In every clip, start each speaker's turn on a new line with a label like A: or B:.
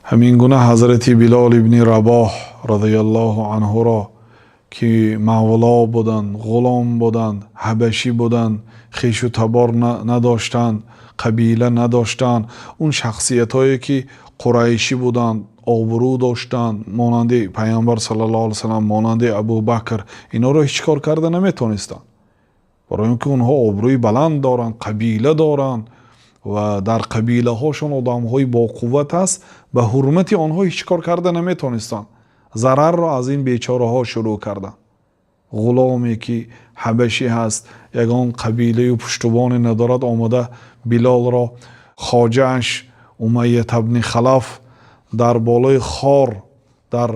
A: همین گونه حضرت بلال ابن رباح رضی الله عنه را که مولا بودند، غلام بودند، حبشی بودند، خویش و تبار نداشتند، قبیله نداشتند، اون شخصیت هایی که قریشی بودند، آبرو داشتند، مانند پیامبر صلی الله علیه و سلم، مانند ابوبکر، اینا رو هیچ کار کرده نمیتونستند، برای اینکه اونها آبروی بلند دارند، قبیله دارند و در قبیله هاشون آدم های با قوت است، به حرمت آنها هیچ کار کرده نمیتونستند. ضرر را از این بیچاره ها شروع کردند. غلامی که حبشی هست، یگان قبیله و پشتبان ندارد، آمده بلال را، خواجه اش امیه ابن خلف در بالای خار، در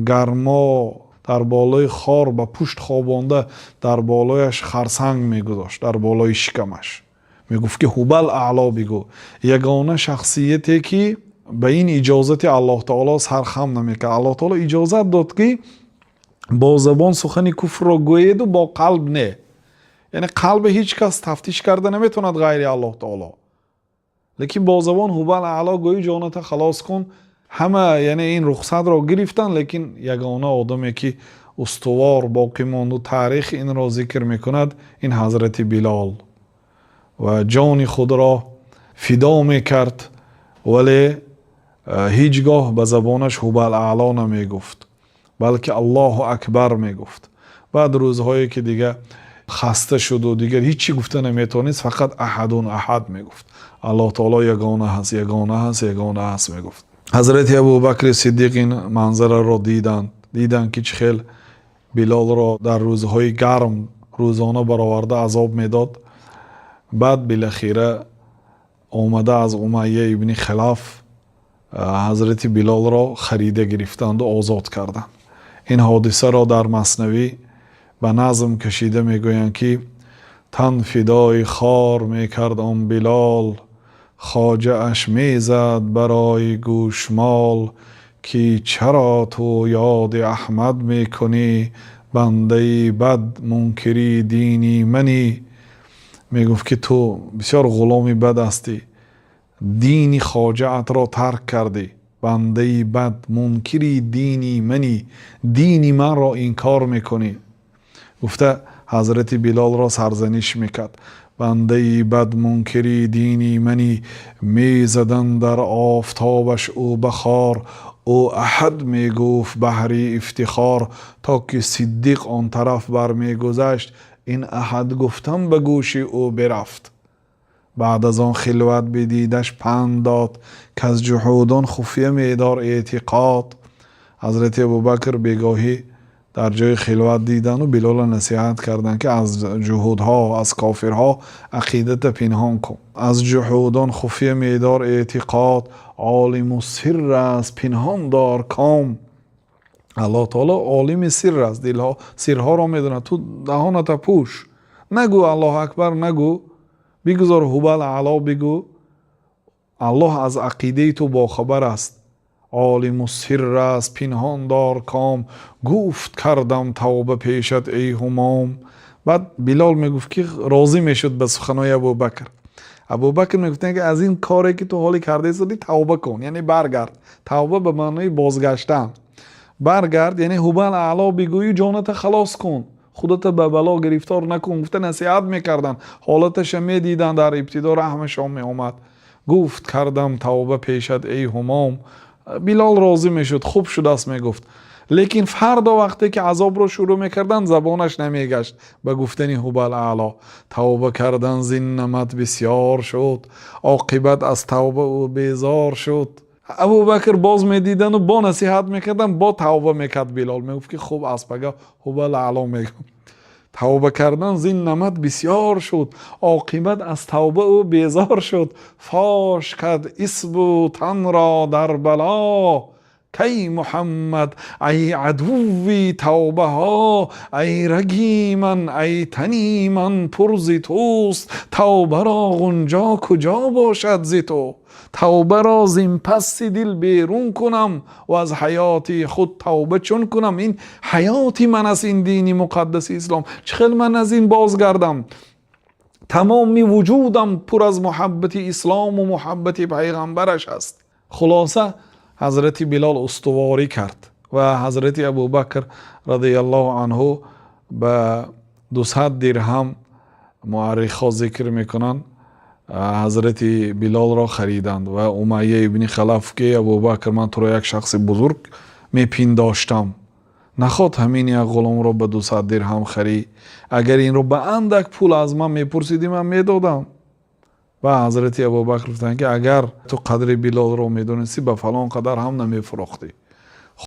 A: گرما، در بالای خار به پشت خوابانده، در بالایش خرسنگ میگذاشت، در بالای شکمش میگفت که هوبل اعلا بگو. یگانه شخصیتی که به این اجازت الله تعالی سرخم نمیکرد. الله تعالی اجازت داد که با زبان سخن کفر را گوید و با قلب نه. یعنی قلب هیچ کس تفتیش کرده نمیتوند غیر الله تعالی، لیکن با زبان هوبل اعلا گوی جانت خلاص کن. همه یعنی این رخصت را گرفتن، لیکن یگانه آدمی که استوار باقی ماند و تاریخ این را ذکر میکند، این حضرت بلال و جان خود را فدا میکرد، ولی هیچگاه به زبانش هوبل اعلا نمیگفت، بلکه الله اکبر میگفت. بعد روزهایی که دیگه خسته شد و دیگر هیچی گفته نمیتونست، فقط احدون احد میگفت. الله تعالی یگانه هست، یگانه هست، یگانه هست میگفت. حضرت ابوبکر صدیق این منظره را دیدند که چخیل بلال را در روزهای گرم روزانه برآورده عذاب میداد. بعد بالاخره آمده از امیه ابن خلف حضرت بلال را خریده گرفتند و آزاد کردند. این حادثه را در مثنوی به نظم کشیده میگویند که تن فدای خار میکرد آن بلال، خواجه اش میزد برای گوشمال، که چرا تو یاد احمد میکنی، بنده بد منکری دینی منی. میگفت که تو بسیار غلامی بد هستی، دینی خواجه ات را ترک کردی، بنده بد منکری دینی منی، دینی من را انکار میکنی. گفته حضرت بلال را سرزنش میکرد، بنده بد منکری دینی منی، میزدن در آفتابش او بخار، او احد میگفت بحری افتخار، تا که صدیق آن طرف بر میگذشت، این احد گفتم به گوش او برفت. بعد از آن خلوت بدیدش پند داد، که از جهودان خفیه میدار اعتقاد. حضرت ابوبکر بگاهی در جای خلوت دیدن و بلال نصیحت کردند که از جهودها، از کافرها عقیدت پنهان کن. از جهودان خفیه میدار اعتقاد، عالم و سر است پنهان دار کام. الله تعالی عالم سر است، دلها سرها را میدونه، تو دهانت پوش، نگو الله اکبر، نگو، بگذار هوبل اعلا بگو. الله از عقیده تو باخبر است. عالم و سر است پنهان دار کام، گفت کردم توبه پیشت ای همام. بعد بلال میگفت که راضی میشد به سخنهای ابوبکر. ابوبکر میگفت که از این کاری که تو حالی کرده ایستادی توبه کن، یعنی برگرد. توبه به معنای بازگشتن. برگرد یعنی هوبل اعلا بگویی جانت خلاص کن، خودت به بلا گرفتار نکن. گفته نصیحت میکردن، حالتش میدیدن، در ابتدا رحمشان میآمد. گفت کردم توبه پیشت ای همام. بلال راضی میشد، خوب شد است میگفت. لیکن فردا وقتی که عذاب رو شروع میکردن زبانش نمیگشت به گفتن هوبل اعلا. توبه کردن زین نمت بسیار شد، عاقبت از توبه او بیزار شد. ابوبکر باز میدیدن و با نصیحت میکردن، با توبه میکرد. بلال میگفت که خوب است، بگه هوبل اعلا میگم توبه کردن زین نمت بسیار شد، عاقبت از توبه او بیزار شد. فاش کرد اسم و تن را در بلا، کی محمد ای عدوی توبه ها، ای رگی من ای تنی من پرز توست، توبه را غنجا کجا باشد ز تو. توبه را زین پس دل بیرون کنم، و از حیاتی خود توبه چون کنم. این حیاتی من از این دینی مقدس اسلام، چخیل من از این بازگردم. تمامی وجودم پر از محبت اسلام و محبت پیغمبرش است. خلاصه حضرت بلال استواری کرد و حضرت ابوبکر رضی الله عنه به 200 درهم مورخ ها ذکر میکنن حضرت بلال را خریدند و امیه ابن خلف که ابوبکر من تو را یک شخص بزرگ میپنداشتم نخواد همین یک غلام را به 200 درهم خری اگر این را به اندک پول از من میپرسیدی من میدادم و حضرت ابوبکر گفتند که اگر تو قدر بلال را میدونستی به فلان قدر هم نمیفروختی